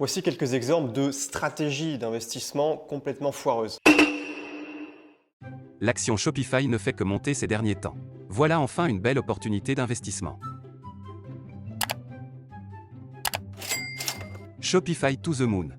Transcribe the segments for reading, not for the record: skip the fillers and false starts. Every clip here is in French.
Voici quelques exemples de stratégies d'investissement complètement foireuses. L'action Shopify ne fait que monter ces derniers temps. Voilà enfin une belle opportunité d'investissement. Shopify to the moon.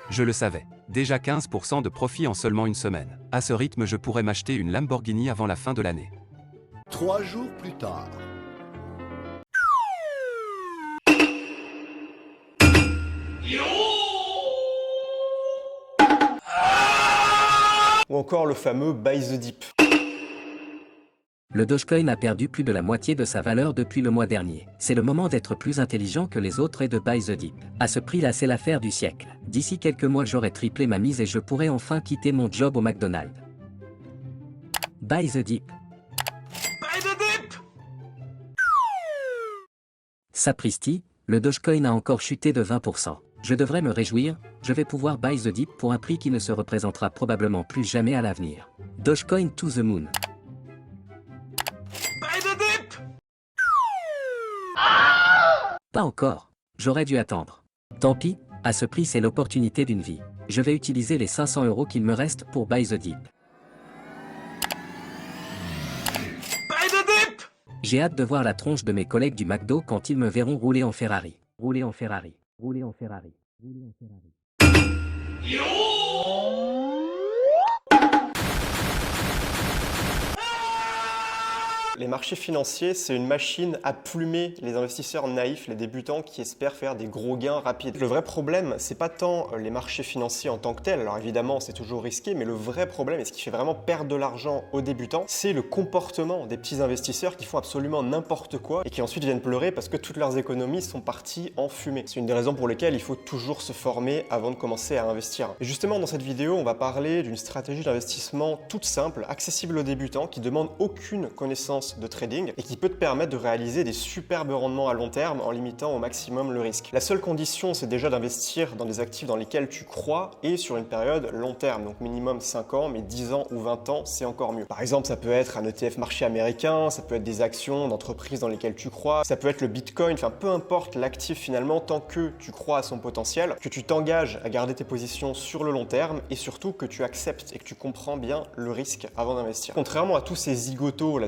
Je le savais. Déjà 15% de profit en seulement une semaine. À ce rythme, je pourrais m'acheter une Lamborghini avant la fin de l'année. 3 jours plus tard. Ou encore le fameux Buy the Dip. Le Dogecoin a perdu plus de la moitié de sa valeur depuis le mois dernier. C'est le moment d'être plus intelligent que les autres et de buy the dip. À ce prix-là, c'est l'affaire du siècle. D'ici quelques mois, j'aurai triplé ma mise et je pourrai enfin quitter mon job au McDonald's. Buy the dip. Buy the dip! Sapristi, le Dogecoin a encore chuté de 20%. Je devrais me réjouir, je vais pouvoir buy the dip pour un prix qui ne se représentera probablement plus jamais à l'avenir. Dogecoin to the moon. Pas encore. J'aurais dû attendre. Tant pis, à ce prix c'est l'opportunité d'une vie. Je vais utiliser les 500 € qu'il me reste pour buy the dip. J'ai hâte de voir la tronche de mes collègues du McDo quand ils me verront rouler en Ferrari. Rouler en Ferrari. Rouler en Ferrari. Rouler en Ferrari. Les marchés financiers, c'est une machine à plumer les investisseurs naïfs, les débutants qui espèrent faire des gros gains rapides. Le vrai problème, c'est pas tant les marchés financiers en tant que tels, alors évidemment c'est toujours risqué, mais le vrai problème, et ce qui fait vraiment perdre de l'argent aux débutants, c'est le comportement des petits investisseurs qui font absolument n'importe quoi et qui ensuite viennent pleurer parce que toutes leurs économies sont parties en fumée. C'est une des raisons pour lesquelles il faut toujours se former avant de commencer à investir. Et justement, dans cette vidéo, on va parler d'une stratégie d'investissement toute simple, accessible aux débutants, qui demande aucune connaissance de trading et qui peut te permettre de réaliser des superbes rendements à long terme en limitant au maximum le risque. La seule condition, c'est déjà d'investir dans des actifs dans lesquels tu crois et sur une période long terme, donc minimum 5 ans, mais 10 ans ou 20 ans, c'est encore mieux. Par exemple, ça peut être un ETF marché américain, ça peut être des actions d'entreprises dans lesquelles tu crois, ça peut être le Bitcoin, enfin peu importe l'actif finalement, tant que tu crois à son potentiel, que tu t'engages à garder tes positions sur le long terme et surtout que tu acceptes et que tu comprends bien le risque avant d'investir. Contrairement à tous ces zigotos là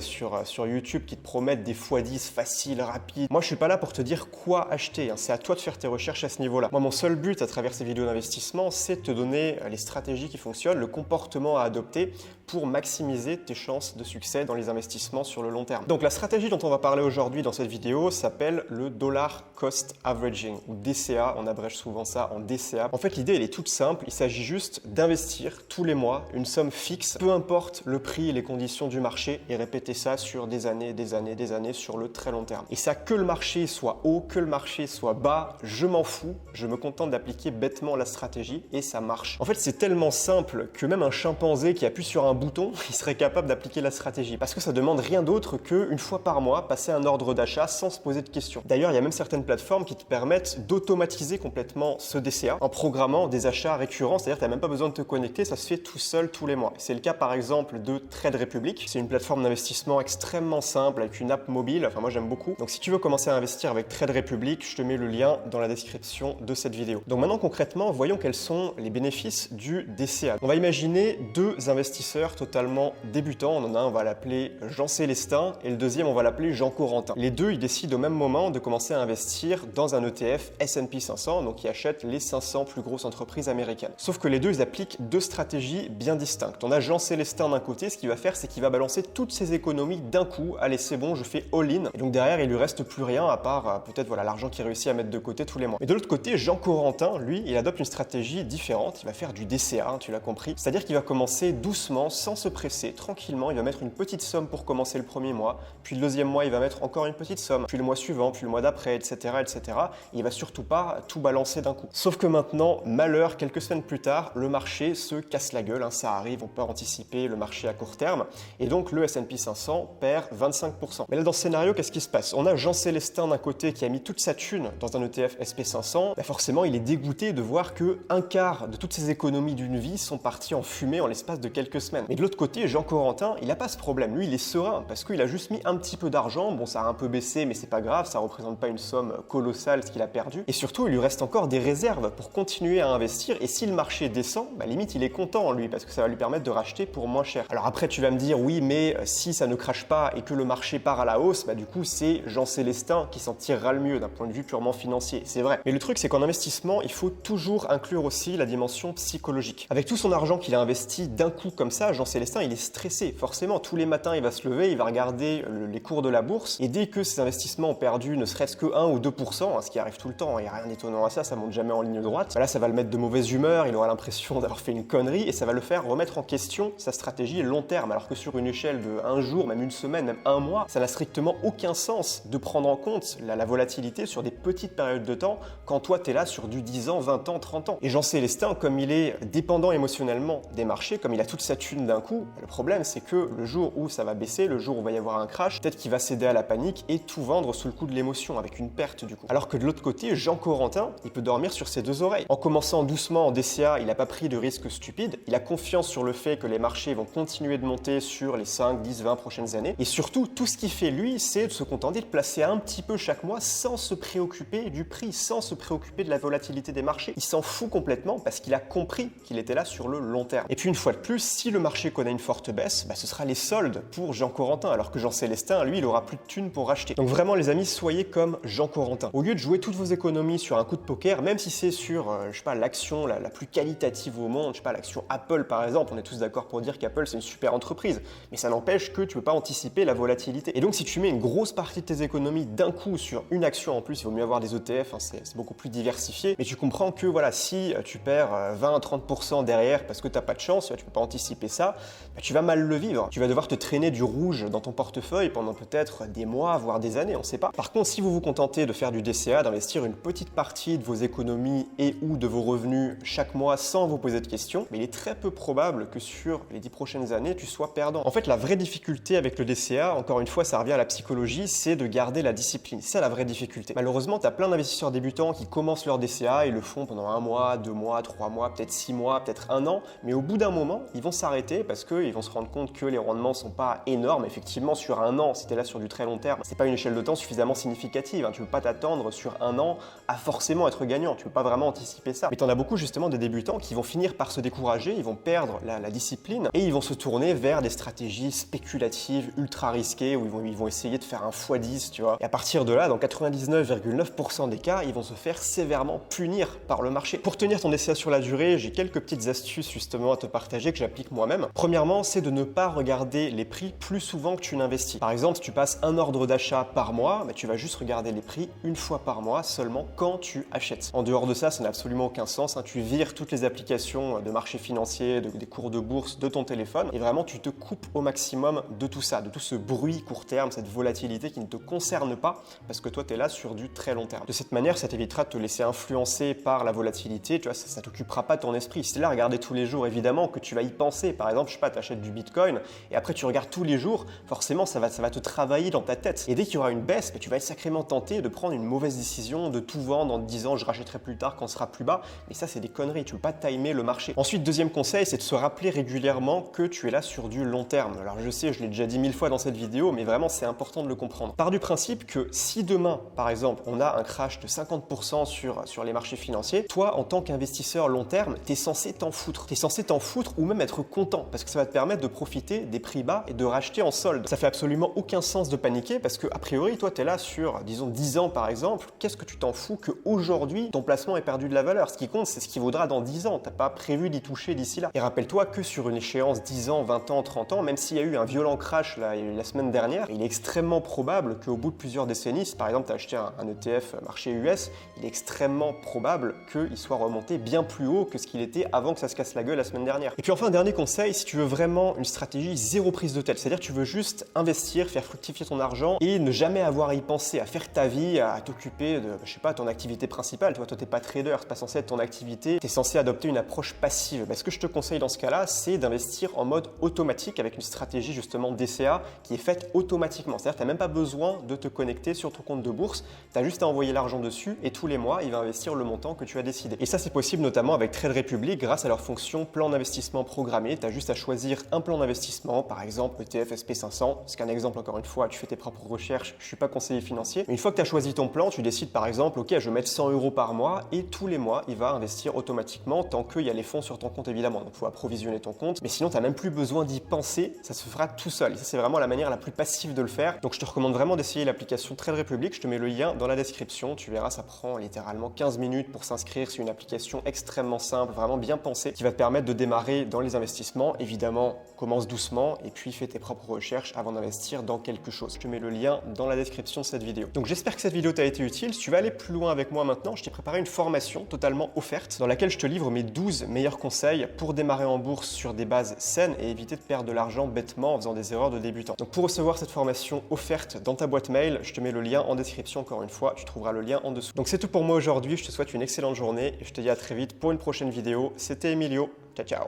sur YouTube qui te promettent des x10 faciles, rapides. Moi, je suis pas là pour te dire quoi acheter. C'est à toi de faire tes recherches à ce niveau-là. Moi, mon seul but à travers ces vidéos d'investissement, c'est de te donner les stratégies qui fonctionnent, le comportement à adopter pour maximiser tes chances de succès dans les investissements sur le long terme. Donc, la stratégie dont on va parler aujourd'hui dans cette vidéo s'appelle le Dollar Cost Averaging ou DCA. On abrège souvent ça en DCA. En fait, l'idée, elle est toute simple. Il s'agit juste d'investir tous les mois une somme fixe, peu importe le prix et les conditions du marché, et répéter ça sur des années, des années, des années sur le très long terme. Et ça, que le marché soit haut, que le marché soit bas, je m'en fous. Je me contente d'appliquer bêtement la stratégie et ça marche. En fait, c'est tellement simple que même un chimpanzé qui appuie sur un bouton, il serait capable d'appliquer la stratégie. Parce que ça demande rien d'autre qu'une fois par mois, passer un ordre d'achat sans se poser de questions. D'ailleurs, il y a même certaines plateformes qui te permettent d'automatiser complètement ce DCA en programmant des achats récurrents. C'est-à-dire que tu n'as même pas besoin de te connecter, ça se fait tout seul tous les mois. C'est le cas par exemple de Trade Republic. C'est une plateforme d'investissement extrêmement simple avec une app mobile, enfin moi j'aime beaucoup. Donc si tu veux commencer à investir avec Trade Republic, je te mets le lien dans la description de cette vidéo. Donc maintenant concrètement, voyons quels sont les bénéfices du DCA. On va imaginer deux investisseurs totalement débutants. On en a un, on va l'appeler Jean Célestin et le deuxième, on va l'appeler Jean Corentin. Les deux, ils décident au même moment de commencer à investir dans un ETF S&P 500, donc ils achètent les 500 plus grosses entreprises américaines. Sauf que les deux, ils appliquent deux stratégies bien distinctes. On a Jean Célestin d'un côté, ce qu'il va faire, c'est qu'il va balancer toutes ses économies d'un coup. Allez, c'est bon, je fais all-in. Et donc derrière, il lui reste plus rien à part peut-être voilà l'argent qu'il réussit à mettre de côté tous les mois. Et de l'autre côté, Jean Corentin, lui, il adopte une stratégie différente. Il va faire du DCA, hein, tu l'as compris. C'est-à-dire qu'il va commencer doucement, sans se presser, tranquillement. Il va mettre une petite somme pour commencer le premier mois. Puis le deuxième mois, il va mettre encore une petite somme. Puis le mois suivant, puis le mois d'après, etc., etc. Et il va surtout pas tout balancer d'un coup. Sauf que maintenant, malheur, quelques semaines plus tard, le marché se casse la gueule. Hein, ça arrive, on peut anticiper le marché à court terme. Et donc le S&P 500 perd 25%. Mais là, dans ce scénario, qu'est-ce qui se passe? On a Jean Célestin d'un côté qui a mis toute sa thune dans un ETF SP500. Bah forcément, il est dégoûté de voir que un quart de toutes ses économies d'une vie sont parties en fumée en l'espace de quelques semaines. semaine. Mais de l'autre côté, Jean Corentin, il n'a pas ce problème. Lui, il est serein parce qu'il a juste mis un petit peu d'argent. Bon, ça a un peu baissé, mais c'est pas grave, ça représente pas une somme colossale ce qu'il a perdu. Et surtout, il lui reste encore des réserves pour continuer à investir. Et si le marché descend, limite, il est content, lui, parce que ça va lui permettre de racheter pour moins cher. Alors après, tu vas me dire, oui, mais si ça ne crache pas et que le marché part à la hausse, du coup, c'est Jean Célestin qui s'en tirera le mieux d'un point de vue purement financier. C'est vrai. Mais le truc, c'est qu'en investissement, il faut toujours inclure aussi la dimension psychologique. Avec tout son argent qu'il a investi d'un coup comme ça, Jean Célestin, il est stressé. Forcément, tous les matins, il va se lever, il va regarder les cours de la bourse. Et dès que ses investissements ont perdu ne serait-ce que 1 ou 2%, ce qui arrive tout le temps, il n'y a rien d'étonnant à ça monte jamais en ligne droite, là, ça va le mettre de mauvaise humeur, il aura l'impression d'avoir fait une connerie et ça va le faire remettre en question sa stratégie long terme. Alors que sur une échelle de un jour, même une semaine, même un mois, ça n'a strictement aucun sens de prendre en compte la volatilité sur des petites périodes de temps quand toi, tu es là sur du 10 ans, 20 ans, 30 ans. Et Jean Célestin, comme il est dépendant émotionnellement des marchés, comme il a toute sa thune d'un coup, le problème, c'est que le jour où ça va baisser, le jour où il va y avoir un crash, peut-être qu'il va céder à la panique et tout vendre sous le coup de l'émotion, avec une perte du coup. Alors que de l'autre côté, Jean Corentin, il peut dormir sur ses deux oreilles. En commençant doucement en DCA, il n'a pas pris de risques stupides, il a confiance sur le fait que les marchés vont continuer de monter sur les 5, 10, 20 prochaines années. Et surtout, tout ce qu'il fait lui, c'est de se contenter de placer un petit peu chaque mois sans se préoccuper du prix, sans se préoccuper de la volatilité des marchés. Il s'en fout complètement parce qu'il a compris qu'il était là sur le long terme. Et puis une fois de plus, si le marché connaît une forte baisse, ce sera les soldes pour Jean Corentin, alors que Jean Célestin, lui, il aura plus de thunes pour racheter. Donc vraiment les amis, soyez comme Jean Corentin. Au lieu de jouer toutes vos économies sur un coup de poker, même si c'est sur, je sais pas, l'action la plus qualitative au monde, je sais pas, l'action Apple par exemple, on est tous d'accord pour dire qu'Apple c'est une super entreprise, mais ça n'empêche que tu peux pas anticiper la volatilité. Et donc si tu mets une grosse partie de tes économies d'un coup sur une action en plus, il vaut mieux avoir des ETF, c'est beaucoup plus diversifié, mais tu comprends que voilà, si tu perds 20 à 30% derrière parce que tu n'as pas de chance, tu peux pas anticiper ça, tu vas mal le vivre. Tu vas devoir te traîner du rouge dans ton portefeuille pendant peut-être des mois, voire des années, on ne sait pas. Par contre, si vous vous contentez de faire du DCA, d'investir une petite partie de vos économies et ou de vos revenus chaque mois sans vous poser de questions, mais il est très peu probable que sur les 10 prochaines années, tu sois perdant. En fait, la vraie difficulté avec le DCA, encore une fois, ça revient à la psychologie, c'est de garder la discipline. C'est ça la vraie difficulté. Malheureusement, tu as plein d'investisseurs débutants qui commencent leur DCA et le font pendant 1 mois, 2 mois, 3 mois, peut-être 6 mois, peut-être 1 an, mais au bout d'un moment, ils vont s'arrêter parce qu'ils vont se rendre compte que les rendements sont pas énormes. Effectivement, sur 1 an, si tu es là sur du très long terme, c'est pas une échelle de temps suffisamment significative. Tu peux pas t'attendre sur 1 an à forcément être gagnant. Tu peux pas vraiment anticiper ça. Mais tu en as beaucoup justement des débutants qui vont finir par se décourager, ils vont perdre la discipline et ils vont se tourner vers des stratégies spéculatives ultra risquées où ils vont essayer de faire un x10, tu vois. Et à partir de là, dans 99,9% des cas, ils vont se faire sévèrement punir par le marché. Pour tenir ton DCA sur la durée, j'ai quelques petites astuces justement à te partager que j'applique moi-même. Premièrement, c'est de ne pas regarder les prix plus souvent que tu n'investis. Par exemple, si tu passes un ordre d'achat par mois, tu vas juste regarder les prix une fois par mois seulement quand tu achètes. En dehors de ça n'a absolument aucun sens. Tu vires toutes les applications de marché financier, des cours de bourse de ton téléphone et vraiment tu te coupes au maximum de tout ça, de tout ce bruit court terme, cette volatilité qui ne te concerne pas parce que toi tu es là sur du très long terme. De cette manière, ça t'évitera de te laisser influencer par la volatilité, tu vois, ça t'occupera pas ton esprit. Si tu es là à regarder tous les jours, évidemment que tu vas y penser. Par exemple, je sais pas, tu achètes du Bitcoin et après tu regardes tous les jours, forcément ça va te travailler dans ta tête. Et dès qu'il y aura une baisse, tu vas être sacrément tenté de prendre une mauvaise décision, de tout vendre en te disant je rachèterai plus tard quand ce sera plus bas. Mais ça, c'est des conneries, tu peux pas timer le marché. Ensuite, deuxième conseil, c'est de se rappeler régulièrement que tu es là sur du long terme. Alors je sais, je l'ai déjà dit 1000 fois dans cette vidéo, mais vraiment c'est important de le comprendre. Pars du principe que si demain, par exemple, on a un crash de 50% sur les marchés financiers, toi, en tant qu'investisseur long terme, tu es censé t'en foutre. Tu es censé t'en foutre ou même être content parce que ça va te permettre de profiter des prix bas et de racheter en solde. Ça fait absolument aucun sens de paniquer parce que, a priori, toi, tu es là sur, disons, 10 ans par exemple. Qu'est-ce que tu t'en fous qu'aujourd'hui, ton placement ait perdu de la valeur? Ce qui compte, c'est ce qui vaudra dans 10 ans. Tu n'as pas prévu d'y toucher d'ici là. Et rappelle-toi que sur une échéance 10 ans, 20 ans, 30 ans, même s'il y a eu un violent crash la semaine dernière, il est extrêmement probable qu'au bout de plusieurs décennies, si par exemple tu as acheté un ETF marché US, il est extrêmement probable qu'il soit remonté bien plus haut que ce qu'il était avant que ça se casse la gueule la semaine dernière. Et puis enfin, un dernier conseil, si tu veux vraiment une stratégie zéro prise de tête, c'est-à-dire que tu veux juste investir, faire fructifier ton argent et ne jamais avoir à y penser, à faire ta vie, à t'occuper de, je sais pas, ton activité principale. Toi, t'es pas trader, c'est pas censé être ton activité, t'es censé adopter une approche passive. Ce que je te conseille dans ce cas-là, c'est d'investir en mode automatique avec une stratégie justement DCA qui est faite automatiquement. C'est-à-dire que tu n'as même pas besoin de te connecter sur ton compte de bourse, tu as juste à envoyer l'argent dessus et tous les mois, il va investir le montant que tu as décidé. Et ça, c'est possible notamment avec Trade Republic grâce à leur fonction plan d'investissement programmé. Tu as juste à choisir un plan d'investissement, par exemple ETF SP500. C'est qu'un exemple, encore une fois, tu fais tes propres recherches, je ne suis pas conseiller financier. Mais une fois que tu as choisi ton plan, tu décides par exemple, ok, je vais mettre 100 € par mois et tous les mois, il va investir automatiquement tant qu'il y a les fonds sur ton compte évidemment. Donc il faut approvisionner ton compte, mais sinon tu n'as même plus besoin d'y penser, ça se fera tout seul. Et ça, c'est vraiment la manière la plus passive de le faire. Donc je te recommande vraiment d'essayer l'application Trade Republic. Je te mets le lien dans la description. Tu verras, ça prend littéralement 15 minutes pour s'inscrire. C'est une application extrêmement simple, vraiment bien pensée, qui va te permettre de démarrer dans les investissements. Évidemment, commence doucement et puis fais tes propres recherches avant d'investir dans quelque chose. Je te mets le lien dans la description de cette vidéo. Donc j'espère que cette vidéo t'a été utile. Si tu veux aller plus loin avec moi maintenant, je t'ai préparé une formation totalement offerte dans laquelle je te livre mes 12 meilleurs conseils pour démarrer en bourse sur des bases saines et éviter de perdre de l'argent bêtement en faisant des erreurs de débutant. Donc pour recevoir cette formation offerte dans ta boîte mail, je te mets le lien en description encore une fois, tu trouveras le lien en dessous. Donc c'est tout pour moi aujourd'hui, je te souhaite une excellente journée et je te dis à très vite pour une prochaine vidéo. C'était Emilio, ciao ciao.